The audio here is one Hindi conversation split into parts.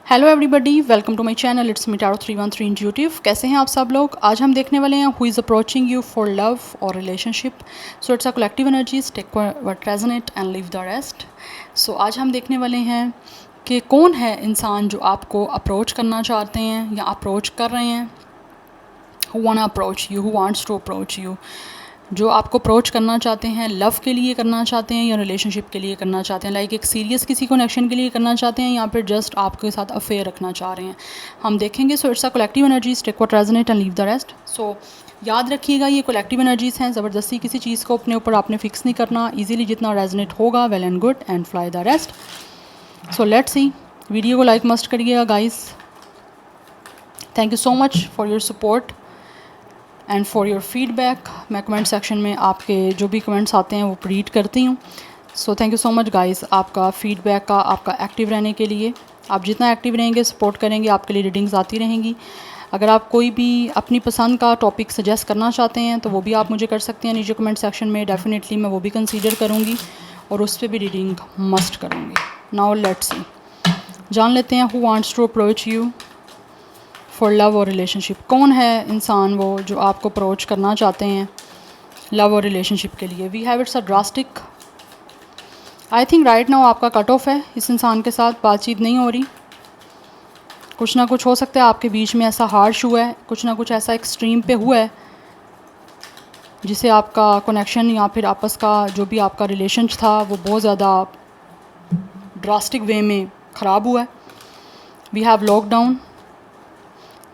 Hello everybody, welcome to my channel. It's me tarot 313 intuitive. कैसे हैं आप सब लोग? आज हम देखने वाले हैं who is approaching you for love और relationship. So it's a collective energies, take what resonate and leave the rest. So आज हम देखने वाले हैं कि कौन है इंसान जो आपको अप्रोच करना चाहते हैं या अप्रोच कर रहे हैं। Who want approach you, who wants to approach you, जो आपको अप्रोच करना चाहते हैं, लव के लिए करना चाहते हैं या रिलेशनशिप के लिए करना चाहते हैं, लाइक एक सीरियस किसी कनेक्शन के लिए करना चाहते हैं या फिर जस्ट आपके साथ अफेयर रखना चाह रहे हैं, हम देखेंगे। So it's a collective energies, take what resonate and leave the rest. So याद रखिएगा, ये कलेक्टिव एनर्जीज़ हैं, ज़बरदस्ती किसी चीज़ को अपने ऊपर आपने फिक्स नहीं करना। ईजिली जितना रेजोनेट होगा well and good and fly the rest. So let's see. Video को लाइक मस्ट करिएगा guys. Thank you so much for your support and for your feedback. मैं कमेंट सेक्शन में आपके जो भी कमेंट्स आते हैं वो रीड करती हूँ। So thank you so much guys, आपका फीडबैक का, आपका एक्टिव रहने के लिए। आप जितना एक्टिव रहेंगे, सपोर्ट करेंगे, आपके लिए रीडिंग्स आती रहेंगी। अगर आप कोई भी अपनी पसंद का टॉपिक सजेस्ट करना चाहते हैं तो वो भी आप मुझे कर सकते हैं नीचे कमेंट सेक्शन में। डेफिनेटली मैं वो भी कंसीडर करूँगी और उस पर भी रीडिंग मस्ट करूँगी। नाउ लेट्स सी, जान लेते हैं who wants to approach you for love और रिलेशनशिप। कौन है इंसान वो जो आपको अप्रोच करना चाहते हैं लव और रिलेशनशिप के लिए। We have it's a drastic. I think right now आपका कट ऑफ है, इस इंसान के साथ बातचीत नहीं हो रही। कुछ ना कुछ हो सकता है आपके बीच में ऐसा हार्श हुआ है, कुछ ना कुछ ऐसा एक्सट्रीम पे हुआ है जिसे आपका कनेक्शन या फिर आपस का जो भी आपका रिलेशन था वो बहुत ज़्यादा ड्रास्टिक वे में ख़राब हुआ है। We have lockdown,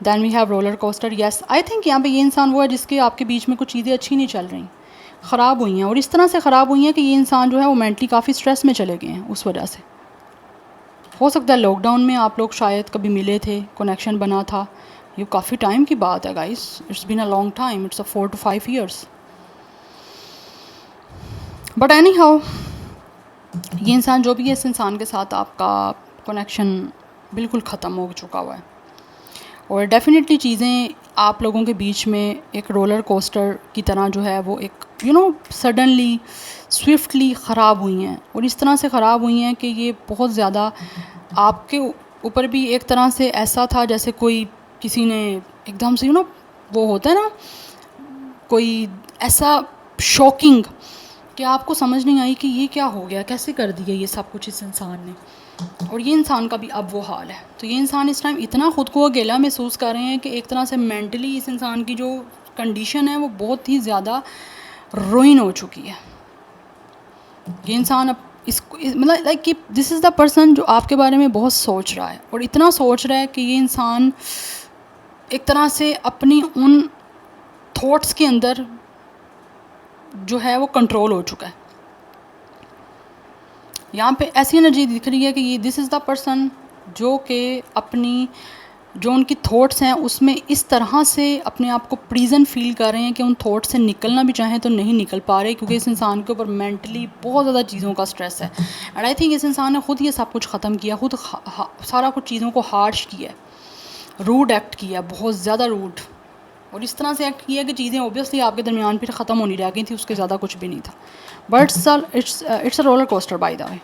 then we have roller coaster. Yes, I think यहाँ पे ये इंसान वो है जिसके आपके बीच में कुछ चीज़ें अच्छी नहीं चल रही, ख़राब हुई हैं, और इस तरह से ख़राब हुई हैं कि ये इंसान जो है वो मेंटली काफ़ी स्ट्रेस में चले गए हैं उस वजह से। हो सकता है लॉकडाउन में आप लोग शायद कभी मिले थे, कनेक्शन बना था। ये काफ़ी टाइम की बात है guys, it's been a long time, it's a 4 to 5 years। But anyhow, ये इंसान जो भी है, इस इंसान के साथ आपका कनेक्शन बिल्कुल ख़त्म हो चुका हुआ है और डेफिनेटली चीज़ें आप लोगों के बीच में एक रोलर कोस्टर की तरह जो है वो एक सडनली स्विफ्टली ख़राब हुई हैं। और इस तरह से ख़राब हुई हैं कि ये बहुत ज़्यादा आपके ऊपर भी एक तरह से ऐसा था जैसे कोई किसी ने एकदम से वो होता है ना, कोई ऐसा शॉकिंग कि आपको समझ नहीं आई कि ये क्या हो गया, कैसे कर दिया ये सब कुछ इस इंसान ने। और ये इंसान का भी अब वो हाल है। तो ये इंसान इस टाइम इतना ख़ुद को अकेला महसूस कर रहे हैं कि एक तरह से मेंटली इस इंसान की जो कंडीशन है वो बहुत ही ज़्यादा रोइन हो चुकी है। ये इंसान अब इसको मतलब लाइक कि दिस इज़ द पर्सन जो आपके बारे में बहुत सोच रहा है, और इतना सोच रहा है कि ये इंसान एक तरह से अपनी उन थॉट्स के अंदर जो है वो कंट्रोल हो चुका है। यहाँ पे ऐसी एनर्जी दिख रही है कि ये दिस इज़ द पर्सन जो कि अपनी जो उनकी थॉट्स हैं उसमें इस तरह से अपने आप को प्रिजन फील कर रहे हैं कि उन थॉट से निकलना भी चाहें तो नहीं निकल पा रहे, क्योंकि इस इंसान के ऊपर मेंटली बहुत ज़्यादा चीज़ों का स्ट्रेस है। एंड आई थिंक इस इंसान ने ख़ुद ये सब कुछ ख़त्म किया, खुद सारा कुछ चीज़ों को हार्श किया, रूड एक्ट किया, बहुत ज़्यादा रूड, और इस तरह से एक्ट किया कि चीज़ें ऑब्वियसली आपके दरमियान फिर ख़त्म होनी रह गई थी, उसके ज़्यादा कुछ भी नहीं था। But it's a roller coaster by the way.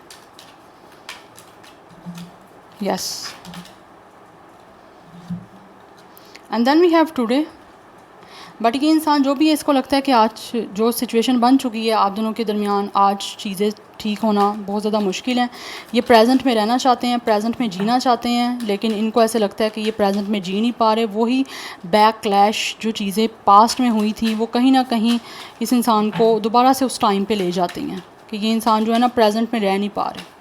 Yes, and then we have today. बट ये इंसान जो भी है, इसको लगता है कि आज जो सिचुएशन बन चुकी है आप दोनों के दरमियान, आज चीज़ें ठीक होना बहुत ज़्यादा मुश्किल है। ये प्रेजेंट में रहना चाहते हैं, प्रेजेंट में जीना चाहते हैं, लेकिन इनको ऐसे लगता है कि ये प्रेजेंट में जी नहीं पा रहे। वही बैक क्लैश जो चीज़ें पास्ट में हुई थी वो कहीं ना कहीं इस इंसान को दोबारा से उस टाइम पे ले जाती हैं कि ये इंसान जो है ना प्रेजेंट में रह नहीं पा रहे,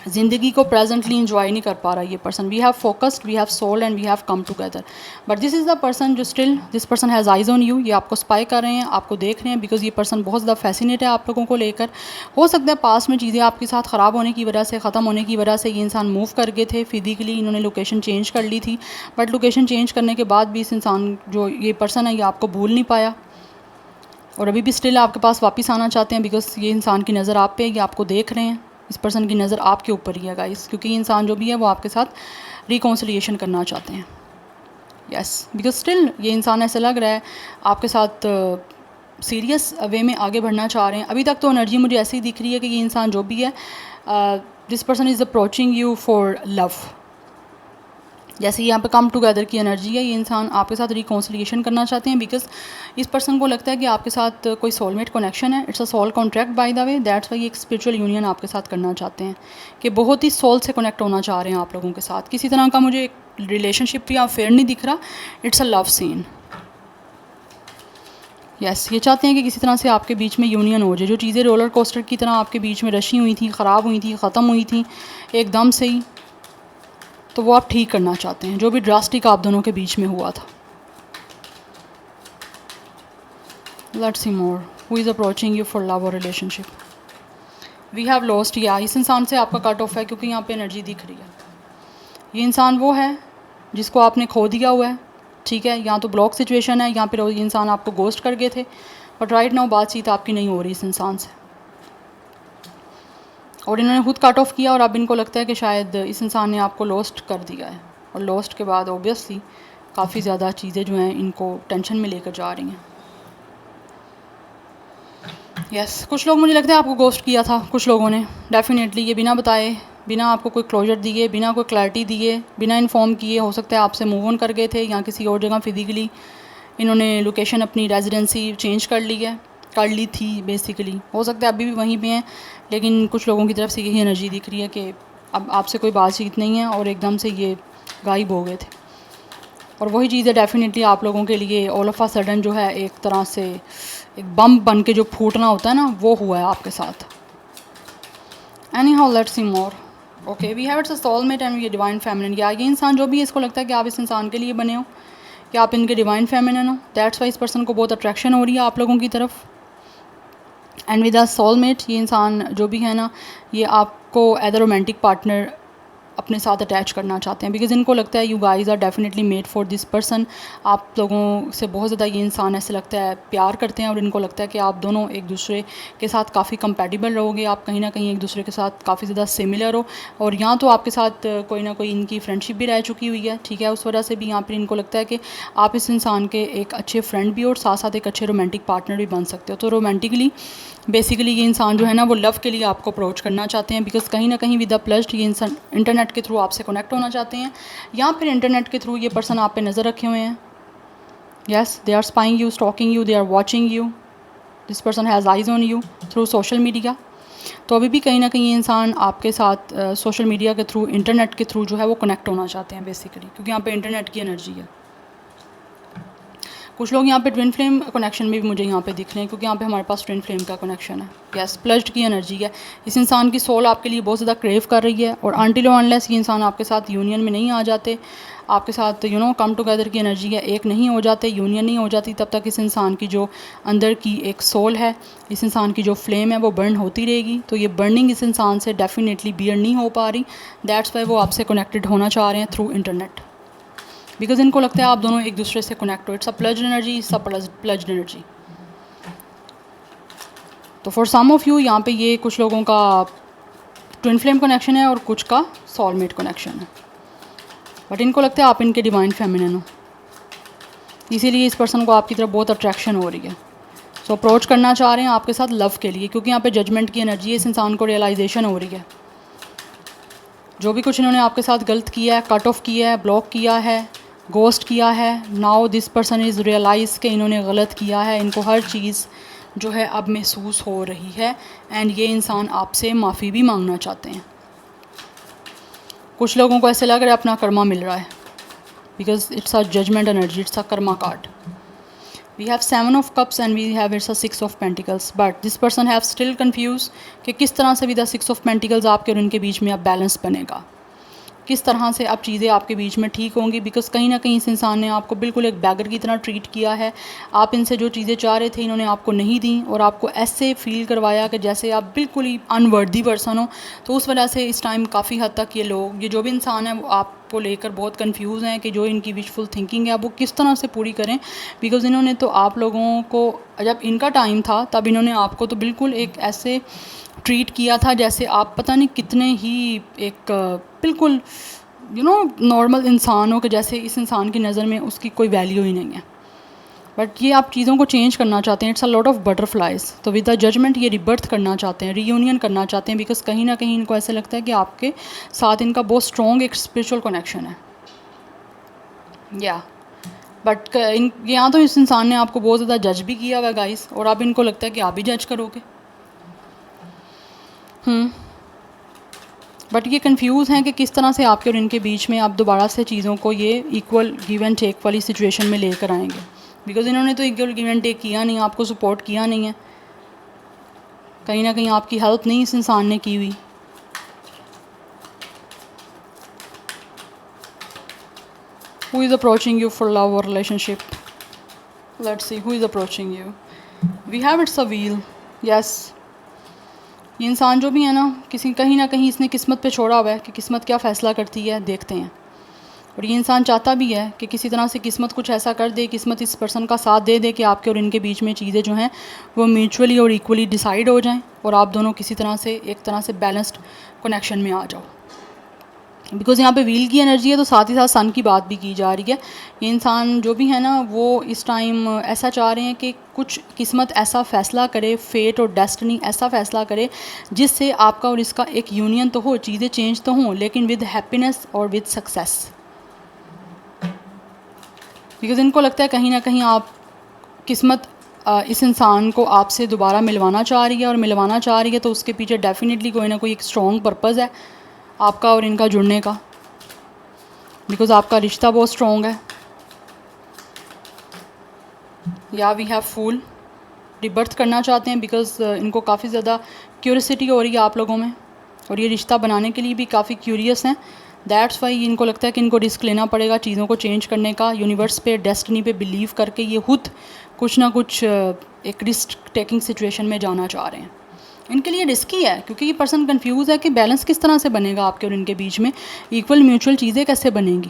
ज़िंदगी को प्रेजेंटली इंजॉय नहीं कर पा रहा ये person. We have focused, we have sold and we have come together. But this is the person जो still, this person has eyes on you. ये आपको स्पाई कर रहे हैं, आपको देख रहे हैं, बिकॉज ये पर्सन बहुत ज़्यादा फैसिनेट है आप लोगों को लेकर। हो सकता है पास में चीज़ें आपके साथ ख़राब होने की वजह से, ख़त्म होने की वजह से ये इंसान मूव कर गए थे फिजिकली, इन्होंने लोकेशन चेंज कर ली थी। बट लोकेशन चेंज करने के बाद भी इस इंसान जो ये पर्सन है ये आपको भूल नहीं पाया और अभी भी स्टिल आपके पास वापस आना चाहते हैं, बिकॉज ये इंसान की नज़र आप पे है, ये आपको देख रहे हैं। इस पर्सन की नज़र आपके ऊपर ही है गाइस, क्योंकि ये इंसान जो भी है वो आपके साथ रिकॉन्सिलिएशन करना चाहते हैं। यस, बिकॉज स्टिल ये इंसान ऐसा लग रहा है आपके साथ सीरियस वे में आगे बढ़ना चाह रहे हैं। अभी तक तो एनर्जी मुझे ऐसी दिख रही है कि ये इंसान जो भी है this person is approaching you for love. जैसे यहाँ पे कम टुगेदर की एनर्जी है, ये इंसान आपके साथ रिकॉन्सिलिएशन करना चाहते हैं बिकॉज इस पर्सन को लगता है कि आपके साथ कोई सोलमेट कनेक्शन है। It's a soul contract by the way, that's why एक स्पिरिचुअल यूनियन आपके साथ करना चाहते हैं कि बहुत ही सोल से कनेक्ट होना चाह रहे हैं आप लोगों के साथ। किसी तरह का मुझे रिलेशनशिप या अफेयर नहीं दिख रहा, it's a love scene. Yes, ये चाहते हैं कि किसी तरह से आपके बीच में यूनियन हो जाए। जो चीज़ें रोलर कोस्टर की तरह आपके बीच में रशी हुई थी, ख़राब हुई थी, ख़त्म हुई थी एकदम से ही, तो वो आप ठीक करना चाहते हैं, जो भी ड्रास्टिक आप दोनों के बीच में हुआ था। Let's see more, who is approaching you for love और रिलेशनशिप। वी हैव लॉस्ट, या इस इंसान से आपका कट ऑफ है क्योंकि यहाँ पे एनर्जी दिख रही है। ये इंसान वो है जिसको आपने खो दिया हुआ है, ठीक है, यहाँ तो ब्लॉक सिचुएशन है, यहाँ पे ये इंसान आपको गोस्ट कर गए थे, बट राइट नाउ बातचीत आपकी नहीं हो रही इस इंसान से, और इन्होंने खुद कट ऑफ किया और अब इनको लगता है कि शायद इस इंसान ने आपको लॉस्ट कर दिया है, और लॉस्ट के बाद ऑब्वियसली काफ़ी ज़्यादा चीज़ें जो हैं इनको टेंशन में लेकर जा रही हैं। यस, कुछ लोग मुझे लगता है आपको गोस्ट किया था, कुछ लोगों ने डेफिनेटली, ये बिना बताए, बिना आपको कोई क्लोजर दिए, बिना कोई क्लैरिटी दिए, बिना इन्फॉर्म किए, हो सकता है आपसे मूव ऑन कर गए थे या किसी और जगह फिजिकली इन्होंने लोकेशन अपनी रेजिडेंसी चेंज कर ली थी बेसिकली। हो सकता है अभी भी वहीं पे हैं, लेकिन कुछ लोगों की तरफ से यही एनर्जी दिख रही है कि अब आपसे कोई बातचीत नहीं है और एकदम से ये गायब हो गए थे। और वही चीज़ है डेफिनेटली आप लोगों के लिए ऑल ऑफ अ सडन जो है एक तरह से एक बम बन के जो फूटना होता है ना, वो हुआ है आपके साथ। Anyhow let's see more. Okay, we have it's a soulmate and we divine feminine. या ये इंसान जो भी है, इसको लगता है कि आप इस इंसान के लिए बने हो, कि आप इनके डिवाइन फेमिनिन हो, दैट्स वाई इस पर्सन को बहुत अट्रैक्शन हो रही है आप लोगों की तरफ। एंड विद अ सोलमेट, ये इंसान जो भी है ना, ये आपको एज अ रोमांटिक पार्टनर अपने साथ अटैच करना चाहते हैं बिकॉज इनको लगता है you guys are definitely made for this person. आप लोगों से बहुत ज़्यादा ये इंसान ऐसे लगता है प्यार करते हैं, और इनको लगता है कि आप दोनों एक दूसरे के साथ काफ़ी कंपैटिबल रहोगे, आप कहीं ना कहीं एक दूसरे के साथ काफ़ी ज़्यादा सिमिलर हो। और यहाँ तो आपके साथ कोई ना कोई इनकी फ्रेंडशिप भी रह चुकी हुई है, ठीक है, उस वजह से भी यहाँ पर इनको लगता है कि आप इस इंसान के एक अच्छे फ्रेंड भी हो और साथ साथ एक अच्छे रोमांटिक पार्टनर भी बन सकते हो। तो रोमांटिकली बेसिकली ये इंसान जो है ना, वो लव के लिए आपको अप्रोच करना चाहते हैं बिकॉज कहीं ना कहीं विद द प्लस्ड ये इंसान इंटरनेट के थ्रू आपसे कनेक्ट होना चाहते हैं, या फिर इंटरनेट के थ्रू ये पर्सन आप पे नज़र रखे हुए हैं। Yes, they are spying you, stalking you, they are watching you, this person has eyes on you through social media. तो अभी भी कहीं ना कहीं ये इंसान आपके साथ सोशल मीडिया के थ्रू, इंटरनेट के थ्रू जो है वो कनेक्ट होना चाहते हैं बेसिकली, क्योंकि यहाँ पे इंटरनेट की एनर्जी है। कुछ लोग यहाँ पे ट्विन फ्लेम कनेक्शन में भी मुझे यहाँ पे दिख रहे हैं, क्योंकि यहाँ पे हमारे पास ट्विन फ्लेम का कनेक्शन है। यस, प्लस्ड की एनर्जी है, इस इंसान की सोल आपके लिए बहुत ज़्यादा क्रेव कर रही है, और अनटिल अनलेस ये इंसान आपके साथ यूनियन में नहीं आ जाते, आपके साथ कम टुगेदर की एनर्जी है, एक नहीं हो जाते, यूनियन नहीं हो जाती, तब तक इस इंसान की जो अंदर की एक सोल है, इस इंसान की जो फ्लेम है वो बर्न होती रहेगी। तो ये बर्निंग इस इंसान से डेफिनेटली बियर नहीं हो पा रही, दैट्स वाई वो आपसे कनेक्टेड होना चाह रहे हैं थ्रू इंटरनेट, बिकॉज इनको लगता है आप दोनों एक दूसरे से कनेक्ट हो। It's a pledged energy, it's a pledged energy. तो फॉर सम ऑफ यू यहाँ पे ये कुछ लोगों का ट्विन फ्लेम कनेक्शन है और कुछ का सोलमेट कनेक्शन है, बट इनको लगता है आप इनके डिवाइन फेमिनिन हो, इसीलिए इस पर्सन को आपकी तरफ बहुत अट्रैक्शन हो रही है। सो अप्रोच करना चाह रहे हैं आपके साथ लव के लिए, क्योंकि यहाँ पे जजमेंट की एनर्जी है, इस इंसान को रियलाइजेशन हो रही है जो भी कुछ इन्होंने आपके साथ गलत किया है, कट ऑफ किया है, ब्लॉक किया है, गोस्ट किया है, now this person is realize कि इन्होंने गलत किया है, इनको हर चीज़ जो है अब महसूस हो रही है, एंड ये इंसान आपसे माफ़ी भी मांगना चाहते हैं। कुछ लोगों को ऐसे लग रहा है अपना कर्मा मिल रहा है, because it's a judgement energy, it's a karma card. We have 7 of cups and we have it's a 6 of pentacles, but this person have still confuse कि किस तरह से विद द 6 ऑफ पेंटिकल्स आपके और उनके बीच में अब बैलेंस बनेगा, किस तरह से अब चीज़ें आपके बीच में ठीक होंगी, बिकॉज कहीं ना कहीं इस इंसान ने आपको बिल्कुल एक बैगर की तरह ट्रीट किया है। आप इनसे जो चीज़ें चाह रहे थे इन्होंने आपको नहीं दी, और आपको ऐसे फील करवाया कि जैसे आप बिल्कुल ही अनवर्दी पर्सन हो। तो उस वजह से इस टाइम काफ़ी हद तक ये लोग, ये जो भी इंसान है, वो आपको लेकर बहुत कंफ्यूज हैं कि जो इनकी विशफुल थिंकिंग है वो किस तरह से पूरी करें, बिकॉज इन्होंने तो आप लोगों को, जब इनका टाइम था तब इन्होंने आपको तो बिल्कुल एक ऐसे ट्रीट किया था जैसे आप पता नहीं कितने ही एक बिल्कुल नॉर्मल इंसान हो, कि जैसे इस इंसान की नज़र में उसकी कोई वैल्यू ही नहीं है। बट ये आप चीज़ों को चेंज करना चाहते हैं, it's a lot of butterflies. तो विद द जजमेंट ये रिबर्थ करना चाहते हैं, रीयूनियन करना चाहते हैं, बिकॉज कहीं ना कहीं इनको ऐसा लगता है कि आपके साथ इनका बहुत स्ट्रॉन्ग एक स्पिरिचुअल कनेक्शन है। या बट यहाँ तो इस इंसान ने आपको बहुत ज़्यादा जज भी किया हुआ है गाइस, और अब इनको लगता है कि आप भी जज करोगे। बट ये कंफ्यूज हैं कि किस तरह से आपके और इनके बीच में आप दोबारा से चीज़ों को ये इक्वल गिव एंड टेक वाली सिचुएशन में लेकर आएंगे, बिकॉज इन्होंने तो इक्वल गिव एंड टेक किया नहीं, आपको सपोर्ट किया नहीं है, कहीं ना कहीं आपकी हेल्प नहीं इस इंसान ने की हुई। Who is approaching you for love or relationship? Let's see who is approaching you. We have it's a wheel. Yes. ये इंसान जो भी है ना, कहीं ना कहीं इसने किस्मत पे छोड़ा हुआ है कि किस्मत क्या फ़ैसला करती है, देखते हैं। और ये इंसान चाहता भी है कि किसी तरह से किस्मत कुछ ऐसा कर दे, किस्मत इस पर्सन का साथ दे दे कि आपके और इनके बीच में चीज़ें जो हैं वो म्यूचुअली और इक्वली डिसाइड हो जाएं और आप दोनों किसी तरह से एक तरह से बैलेंस्ड कनेक्शन में आ जाओ। बिकॉज़ यहाँ पे व्हील की एनर्जी है, तो साथ ही साथ सन की बात भी की जा रही है। ये इंसान जो भी है ना, वो इस टाइम ऐसा चाह रहे हैं कि कुछ किस्मत ऐसा फ़ैसला करे, फेट और डेस्टिनी ऐसा फ़ैसला करे जिससे आपका और इसका एक यूनियन तो हो, चीज़ें चेंज तो हों, लेकिन विद हैप्पीनेस और विद सक्सेस। बिकॉज़ इनको लगता है कहीं ना कहीं आप किस्मत इस इंसान को आपसे दोबारा मिलवाना चाह रही है, और मिलवाना चाह रही है तो उसके पीछे डेफिनेटली कोई ना कोई एक स्ट्रॉन्ग पर्पज़ है आपका और इनका जुड़ने का, बिकॉज़ आपका रिश्ता बहुत स्ट्रॉन्ग है। या वी हैव फूल, रिबर्थ करना चाहते हैं बिकॉज़ इनको काफ़ी ज़्यादा क्यूरियोसिटी हो रही है आप लोगों में, और ये रिश्ता बनाने के लिए भी काफ़ी क्यूरियस हैं। दैट्स वाई इनको लगता है कि इनको रिस्क लेना पड़ेगा चीज़ों को चेंज करने का, यूनिवर्स पे, डेस्टिनी पे बिलीव करके ये खुद कुछ ना कुछ एक रिस्क टेकिंग सिचुएशन में जाना चाह रहे हैं। इनके लिए रिस्की है क्योंकि ये पर्सन कंफ्यूज है कि बैलेंस किस तरह से बनेगा आपके और इनके बीच में, इक्वल म्यूचुअल चीज़ें कैसे बनेंगी,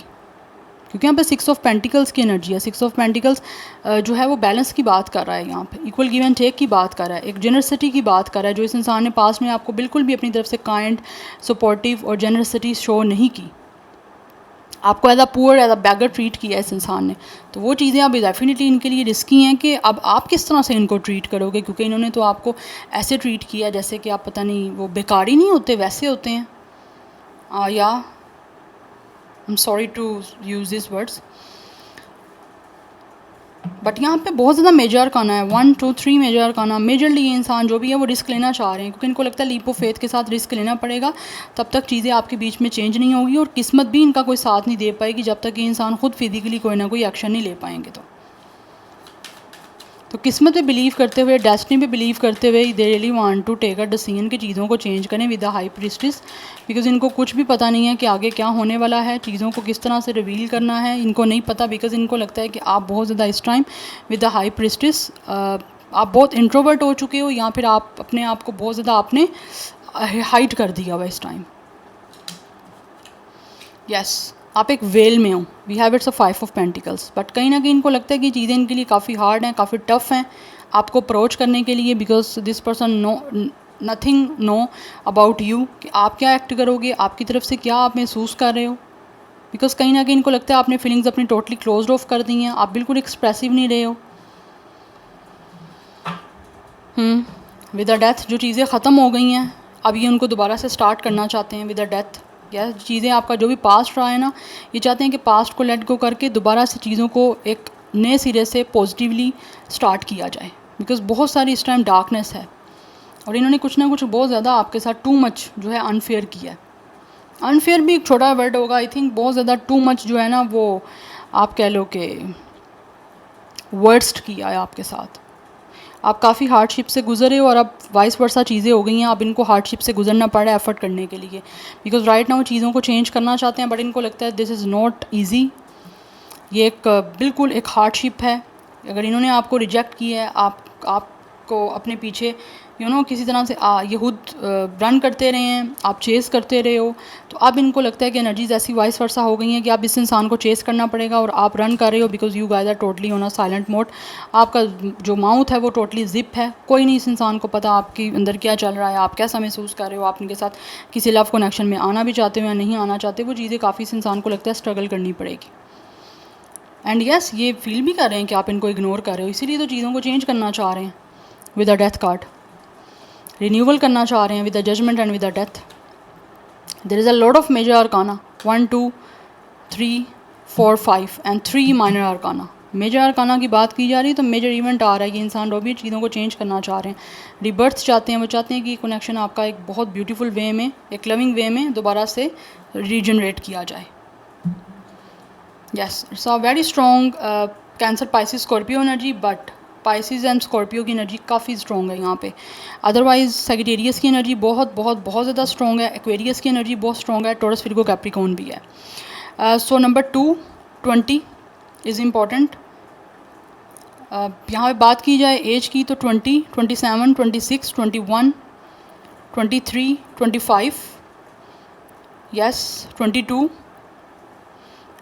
क्योंकि यहाँ पे 6 ऑफ पेंटिकल्स की एनर्जी है। 6 ऑफ पेंटिकल्स जो है वो बैलेंस की बात कर रहा है, यहाँ पे इक्वल गिव एंड टेक की बात कर रहा है, एक जेनरसिटी की बात कर रहा है, जो इस इंसान ने पास में आपको बिल्कुल भी अपनी तरफ से काइंड, सपोर्टिव और जेनरसिटी शो नहीं की, आपको as a poor, as a beggar treat किया इस इंसान ने। तो वो चीज़ें अब डेफिनेटली इनके लिए रिस्की हैं कि अब आप किस तरह से इनको ट्रीट करोगे, क्योंकि इन्होंने तो आपको ऐसे ट्रीट किया जैसे कि आप पता नहीं वो बेकारी नहीं होते वैसे होते हैं। Yeah I am sorry to use this words, but यहाँ पे बहुत ज़्यादा मेजर अरकाना है, 1 2 3 मेजर अरकाना। मेजरली ये इंसान जो भी है वो रिस्क लेना चाह रहे हैं, क्योंकि इनको लगता है लीप ऑफ फेथ के साथ रिस्क लेना पड़ेगा, तब तक चीज़ें आपके बीच में चेंज नहीं होगी, और किस्मत भी इनका कोई साथ नहीं दे पाएगी जब तक ये इंसान खुद फिजिकली कोई ना कोई एक्शन नहीं ले पाएंगे। तो किस्मत पे बिलीव करते हुए, डेस्टिनी पे बिलीव करते हुए, they really want to take a decision कि चीज़ों को चेंज करें with the high priestess, because इनको कुछ भी पता नहीं है कि आगे क्या होने वाला है, चीज़ों को किस तरह से रिवील करना है, इनको नहीं पता, बिकॉज इनको लगता है कि आप बहुत ज़्यादा इस time with the high priestess आप बहुत इंट्रोवर्ट हो चुके हो, या फिर आप अपने आप को बहुत ज़्यादा आपने हाइड कर दिया हुआ इस टाइम। यस, आप एक वेल में हो। We have it's a 5 of pentacles, but कहीं ना कहीं इनको लगता है कि चीज़ें इनके लिए काफ़ी हार्ड हैं, काफ़ी टफ हैं आपको अप्रोच करने के लिए, because this person know nothing know about you, कि आप क्या एक्ट करोगे, आपकी तरफ से क्या आप महसूस कर रहे हो, बिकॉज कहीं ना कहीं इनको लगता है आपने फीलिंग्स अपनी टोटली क्लोज ऑफ कर दी हैं, आप बिल्कुल एक्सप्रेसिव नहीं रहे हो। विद द डेथ जो चीज़ें ख़त्म हो गई हैं, अब ये उनको दोबारा से स्टार्ट करना चाहते हैं विद द डेथ। या चीज़ें आपका जो भी पास्ट रहा है ना, ये चाहते हैं कि पास्ट को लेट गो करके दोबारा से चीज़ों को एक नए सिरे से पॉजिटिवली स्टार्ट किया जाए, बिकॉज बहुत सारी इस टाइम डार्कनेस है, और इन्होंने कुछ ना कुछ बहुत ज़्यादा आपके साथ टू मच जो है अनफेयर किया है। अनफेयर भी एक छोटा वर्ड होगा, आई थिंक बहुत ज़्यादा टू मच जो है ना वो आप कह लो कि वर्स्ट किया है आपके साथ। आप काफ़ी हार्डशिप से गुजरे हो, और अब वाइस वर्सा चीज़ें हो गई हैं, अब इनको हार्डशिप से गुजरना पड़ा है एफर्ट करने के लिए, बिकॉज राइट नाउ चीज़ों को चेंज करना चाहते हैं, बट इनको लगता है दिस इज़ नॉट ईजी, ये एक बिल्कुल एक हार्डशिप है। अगर इन्होंने आपको रिजेक्ट किया है, आपको अपने पीछे किसी तरह से ये खुद रन करते रहे हैं, आप चेस करते रहे हो, तो अब इनको लगता है कि एनर्जीज ऐसी वाइस वर्सा हो गई हैं कि अब इस इंसान को चेस करना पड़ेगा, और आप रन कर रहे हो because you guys are totally on a silent mode. आपका जो माउथ है वो टोटली जिप है, कोई नहीं इस इंसान को पता आपके अंदर क्या चल रहा है, आप कैसा महसूस कर रहे हो, आप इनके साथ किसी लव कनेक्शन में आना भी चाहते हो या नहीं आना चाहते, वो चीज़ें काफ़ी इस इंसान को लगता है स्ट्रगल करनी पड़ेगी। एंड यस ये फील भी कर रहे हैं कि आप इनको इग्नोर कर रहे हो, इसीलिए तो चीज़ों को चेंज करना चाह रहे हैं with a death card. Renewal करना चाह रहे हैं with a judgement and with a death. There is a lot of major arcana 1 2 3 4 5 and 3 minor arcana. Major arcana की बात की जा रही है तो मेजर इवेंट आ रहा है कि इंसान जो भी चीज़ों को चेंज करना चाह रहे हैं, रिबर्थ चाहते हैं, वो चाहते हैं कि कनेक्शन आपका एक बहुत ब्यूटीफुल वे में, एक लविंग वे में दोबारा से रीजनरेट किया जाए। Yes it's a very strong cancer Pisces Scorpio energy, but Pisces and Scorpio की एनर्जी काफ़ी स्ट्रॉन्ग है यहाँ पे। अदरवाइज सेजिटेरियस की एनर्जी बहुत बहुत बहुत ज़्यादा स्ट्रॉन्ग है, एक्वेरियस की एनर्जी बहुत स्ट्रॉन्ग है, टॉरस विर्गो कैप्रिकॉर्न भी है। So number 2 20 is important. यहाँ पे बात की जाए एज की तो 20 27 26 21 23 25 yes 22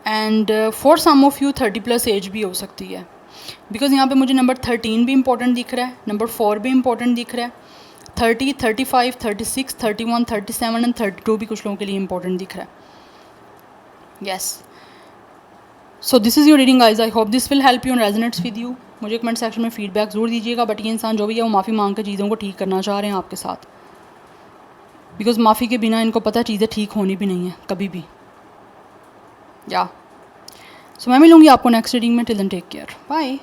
and for some of you 30+ age भी हो सकती है, बिकॉज यहाँ पे मुझे नंबर 13 भी इंपॉर्टेंट दिख रहा है, नंबर 4 भी इंपॉर्टेंट दिख रहा है, 30 35 36 31 37 एंड 32 भी कुछ लोगों के लिए इंपॉर्टेंट दिख रहा है। Yes so this is your reading guys, I hope this will help you and resonates with you. मुझे कमेंट सेक्शन में फीडबैक ज़रूर दीजिएगा। बट ये इंसान जो भी है वो माफ़ी मांग कर चीज़ों को ठीक करना चाह रहे हैं आपके साथ, बिकॉज माफ़ी के बिना इनको पता चीज़ें ठीक होनी भी नहीं है कभी भी। या सो मैं मिलूँगी आपको नेक्स्ट रीडिंग में। Till then take care, bye.